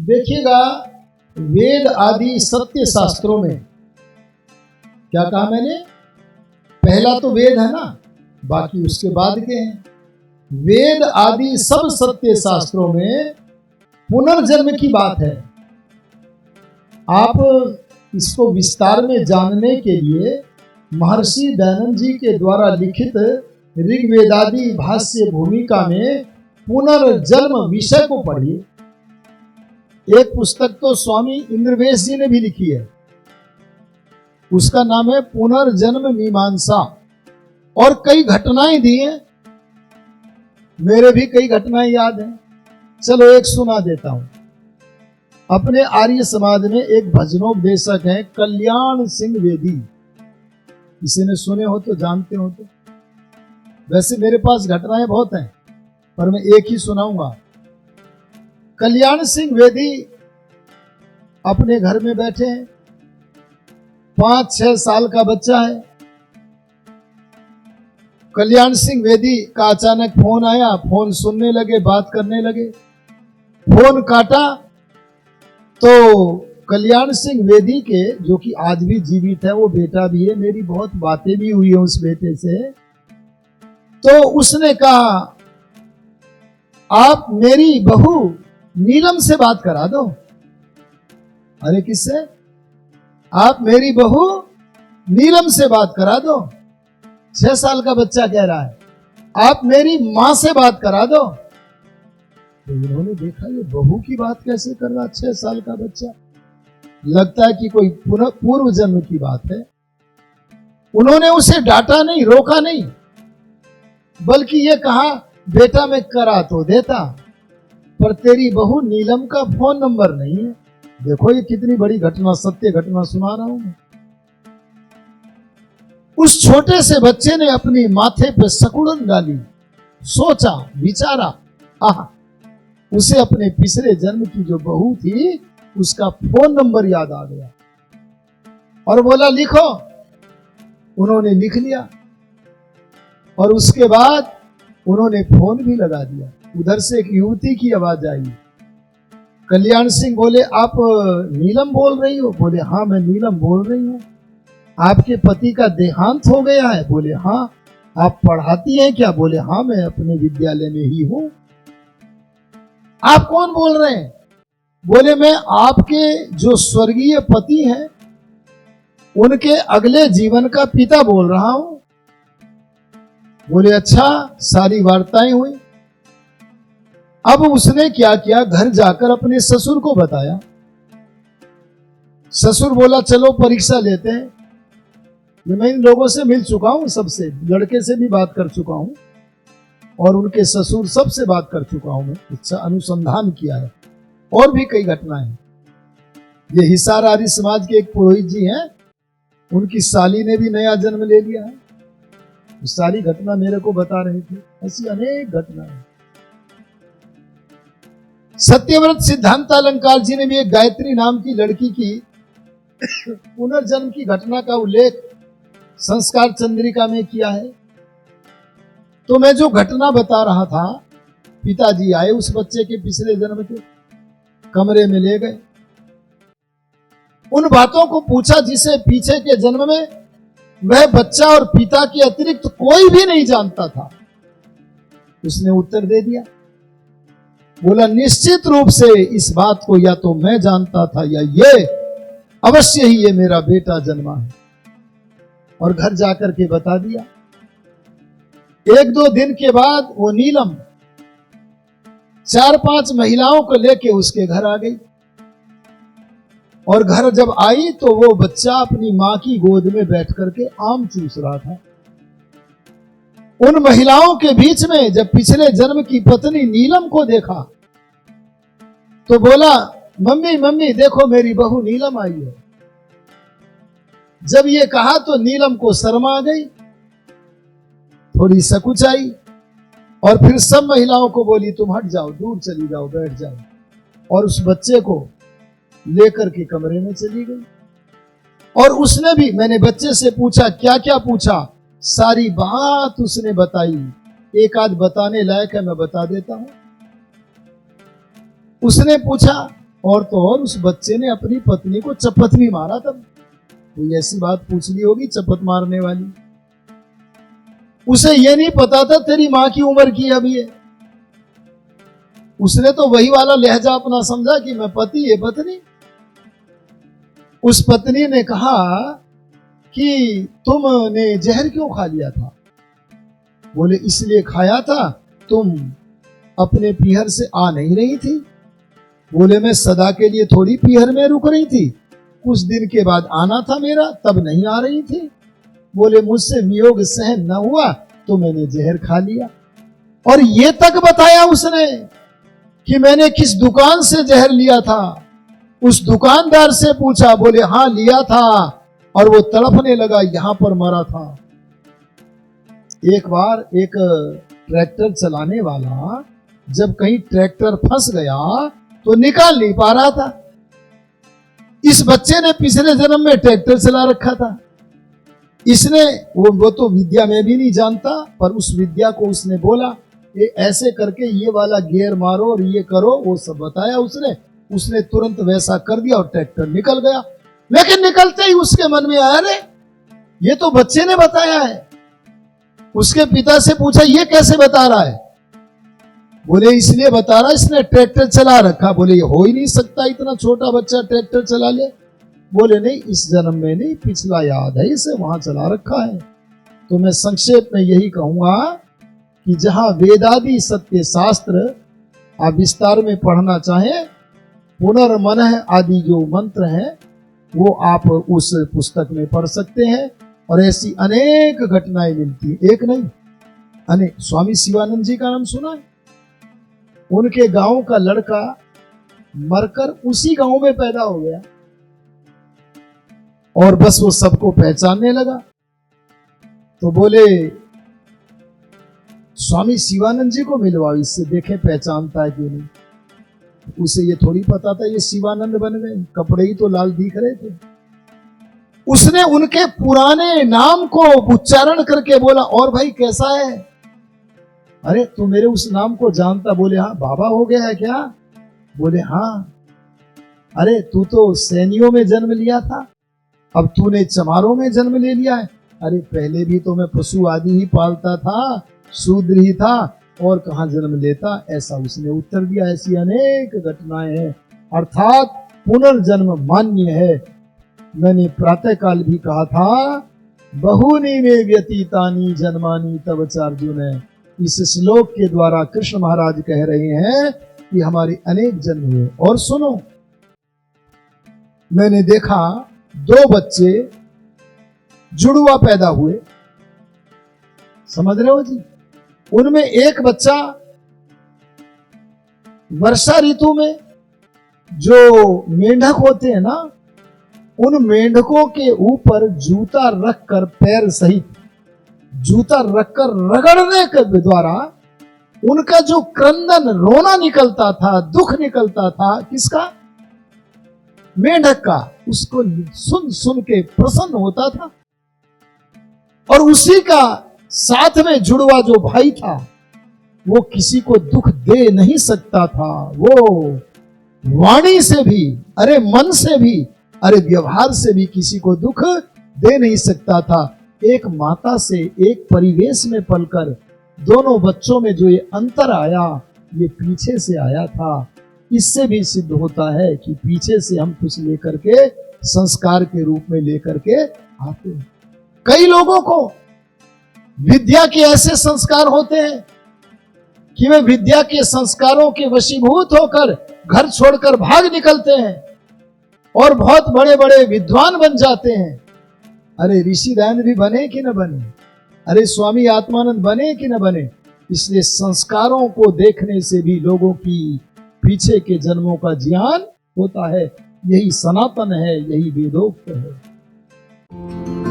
देखिएगा, वेद आदि सत्य शास्त्रों में क्या कहा मैंने? पहला तो वेद है ना, बाकी उसके बाद के हैं। वेद आदि सब सत्य शास्त्रों में पुनर्जन्म की बात है। आप इसको विस्तार में जानने के लिए महर्षि दयानंद जी के द्वारा लिखित ऋग्वेदादि भाष्य भूमिका में पुनर्जन्म विषय को पढ़िए। एक पुस्तक तो स्वामी इंद्रवेश जी ने भी लिखी है, उसका नाम है पुनर्जन्म मीमांसा, और कई घटनाएं दी हैं। मेरे भी कई घटनाएं याद हैं। चलो एक सुना देता हूं। अपने आर्य समाज में एक भजनोपदेशक हैं कल्याण सिंह वेदी, किसी ने सुने हो तो जानते हो तो। वैसे मेरे पास घटनाएं बहुत हैं, पर मैं एक ही सुनाऊंगा। कल्याण सिंह वेदी अपने घर में बैठे हैं, 5-6 साल का बच्चा है। कल्याण सिंह वेदी का अचानक फोन आया, फोन सुनने लगे, बात करने लगे। फोन काटा तो कल्याण सिंह वेदी के, जो कि आज भी जीवित है, वो बेटा भी है, मेरी बहुत बातें भी हुई है उस बेटे से। तो उसने कहा, आप मेरी बहू नीलम से बात करा दो। अरे किससे? आप मेरी बहू नीलम से बात करा दो। 6 साल का बच्चा कह रहा है, आप मेरी मां से बात करा दो। तो इन्होंने देखा ये बहू की बात कैसे कर रहा 6 साल का बच्चा, लगता है कि कोई पूर्व जन्म की बात है। उन्होंने उसे डांटा नहीं, रोका नहीं, बल्कि ये कहा, बेटा मैं करा तो देता, पर तेरी बहू नीलम का फोन नंबर नहीं है। देखो ये कितनी बड़ी घटना, सत्य घटना सुना रहा हूं मैं। उस छोटे से बच्चे ने अपनी माथे पे सकुड़न डाली, सोचा, विचारा, आहा, उसे अपने पिछले जन्म की जो बहू थी उसका फोन नंबर याद आ गया और बोला लिखो। उन्होंने लिख लिया और उसके बाद उन्होंने फोन भी लगा दिया। उधर से एक युवती की आवाज आई। कल्याण सिंह बोले, आप नीलम बोल रही हो? बोले हाँ मैं नीलम बोल रही हूँ। आपके पति का देहांत हो गया है? बोले हाँ। आप पढ़ाती हैं क्या? बोले हाँ मैं अपने विद्यालय में ही हूँ। आप कौन बोल रहे हैं? बोले मैं आपके जो स्वर्गीय पति हैं उनके अगले जीवन का पिता बोल रहा हूं। बोले अच्छा। सारी वार्ताएं हुई। अब उसने क्या किया, घर जाकर अपने ससुर को बताया। ससुर बोला चलो परीक्षा लेते हैं। मैं इन लोगों से मिल चुका हूं, सबसे, लड़के से भी बात कर चुका हूं और उनके ससुर सबसे बात कर चुका हूं मैं, अच्छा अनुसंधान किया है। और भी कई घटनाएं। ये हिसार आर्य समाज के एक पुरोहित जी हैं, उनकी साली ने भी नया जन्म ले लिया है। सारी घटना मेरे को बता रही थी। ऐसी अनेक घटनाएं। सत्यव्रत सिद्धांतालंकार जी ने भी एक गायत्री नाम की लड़की की पुनर्जन्म की घटना का उल्लेख संस्कार चंद्रिका में किया है। तो मैं जो घटना बता रहा था, पिताजी आए उस बच्चे के पिछले जन्म के, कमरे में ले गए, उन बातों को पूछा जिसे पीछे के जन्म में वह बच्चा और पिता के अतिरिक्त कोई भी नहीं जानता था। उसने उत्तर दे दिया, बोला निश्चित रूप से इस बात को या तो मैं जानता था या ये अवश्य ही ये मेरा बेटा जन्मा है। और घर जाकर के बता दिया। 1-2 दिन के बाद वो नीलम 4-5 महिलाओं को लेके उसके घर आ गई। और घर जब आई तो वो बच्चा अपनी मां की गोद में बैठ करके आम चूस रहा था। उन महिलाओं के बीच में जब पिछले जन्म की पत्नी नीलम को देखा तो बोला, मम्मी मम्मी देखो मेरी बहू नीलम आई है। जब ये कहा तो नीलम को शर्म आ गई, थोड़ी सकुचाई और फिर सब महिलाओं को बोली तुम हट जाओ, दूर चली जाओ, बैठ जाओ। और उस बच्चे को लेकर के कमरे में चली गई। और उसने भी, मैंने बच्चे से पूछा क्या क्या पूछा, सारी बात उसने बताई। एक आध बताने लायक है, मैं बता देता हूं। उसने पूछा और तो और उस बच्चे ने अपनी पत्नी को चपत भी मारा। तब कोई ऐसी बात पूछ ली होगी चपत मारने वाली। उसे ये नहीं पता था तेरी मां की उम्र की अभी है। उसने तो वही वाला लहजा अपना समझा कि मैं पति है पत्नी। उस पत्नी ने कहा कि तुमने जहर क्यों खा लिया था? बोले इसलिए खाया था, तुम अपने पीहर से आ नहीं रही थी। बोले मैं सदा के लिए थोड़ी पीहर में रुक रही थी, कुछ दिन के बाद आना था मेरा, तब नहीं आ रही थी। बोले मुझसे वियोग सहन न हुआ तो मैंने जहर खा लिया। और ये तक बताया उसने कि मैंने किस दुकान से जहर लिया था। उस दुकानदार से पूछा, बोले हाँ लिया था, और वो तड़पने लगा, यहां पर मरा था। एक बार एक ट्रैक्टर चलाने वाला जब कहीं ट्रैक्टर फंस गया तो निकाल नहीं पा रहा था। इस बच्चे ने पिछले जन्म में ट्रैक्टर चला रखा था। इसने वो तो विद्या में भी नहीं जानता, पर उस विद्या को उसने बोला ये ऐसे करके ये वाला गियर मारो और ये करो, वो सब बताया उसने तुरंत वैसा कर दिया और ट्रैक्टर निकल गया। लेकिन निकलते ही उसके मन में आया, अरे ये तो बच्चे ने बताया है। उसके पिता से पूछा ये कैसे बता रहा है? बोले इसलिए बता रहा, इसने ट्रैक्टर चला रखा। बोले ये हो ही नहीं सकता, इतना छोटा बच्चा ट्रैक्टर चला ले। बोले नहीं, इस जन्म में नहीं, पिछला याद है इसे, वहां चला रखा है। तो मैं संक्षेप में यही कहूंगा कि जहां वेदादि सत्य शास्त्र आप विस्तार में पढ़ना चाहें, पुनर्मनः आदि जो मंत्र हैं वो आप उस पुस्तक में पढ़ सकते हैं। और ऐसी अनेक घटनाएं मिलती हैं, एक नहीं अनेक। स्वामी शिवानंद जी का नाम सुना है? उनके गांव का लड़का मरकर उसी गांव में पैदा हो गया और बस वो सबको पहचानने लगा। तो बोले स्वामी शिवानंद जी को मिलवाओ, इससे देखें पहचानता है कि नहीं। उसे ये थोड़ी पता था ये शिवानंद बन गए, कपड़े ही तो लाल दिख रहे थे। उसने उनके पुराने नाम को उच्चारण करके बोला, और भाई कैसा है? अरे तू मेरे उस नाम को जानता? बोले हाँ। बाबा हो गया है क्या? बोले हाँ। अरे तू तो सैनियों में जन्म लिया था, अब तूने चमारों में जन्म ले लिया है। अरे पहले भी तो मैं पशु आदि ही पालता था, शूद्र ही था, और कहां जन्म लेता? ऐसा उसने उत्तर दिया। ऐसी अनेक घटनाएं हैं, अर्थात पुनर्जन्म मान्य है। मैंने प्रातःकाल भी कहा था, बहुनी में व्यतीतानी जन्मानी तब चार्जुन है। इस श्लोक के द्वारा कृष्ण महाराज कह रहे हैं कि हमारे अनेक जन्म हुए। और सुनो, मैंने देखा 2 बच्चे जुड़वा पैदा हुए, समझ रहे हो जी? उनमें एक बच्चा वर्षा ऋतु में जो मेंढक होते हैं ना, उन मेंढकों के ऊपर जूता रखकर, पैर सहित जूता रखकर रगड़ने के द्वारा उनका जो क्रंदन, रोना निकलता था, दुख निकलता था, किसका? मेंढक का। उसको सुन सुन के प्रसन्न होता था। और उसी का साथ में जुड़वा जो भाई था, वो किसी को दुख दे नहीं सकता था। वो वाणी से भी, अरे मन से भी, अरे व्यवहार से भी किसी को दुख दे नहीं सकता था। एक माता से एक परिवेश में पलकर दोनों बच्चों में जो ये अंतर आया, ये पीछे से आया था। इससे भी सिद्ध होता है कि पीछे से हम कुछ लेकर के संस्कार के रूप में लेकर के आते हैं। कई लोगों को विद्या के ऐसे संस्कार होते हैं कि वे विद्या के संस्कारों के वशीभूत होकर घर छोड़कर भाग निकलते हैं और बहुत बड़े बड़े विद्वान बन जाते हैं। अरे ऋषि दयानंद भी बने कि न बने, अरे स्वामी आत्मानंद बने कि न बने। इसलिए संस्कारों को देखने से भी लोगों की पीछे के जन्मों का ज्ञान होता है। यही सनातन है, यही वेदोक्त है।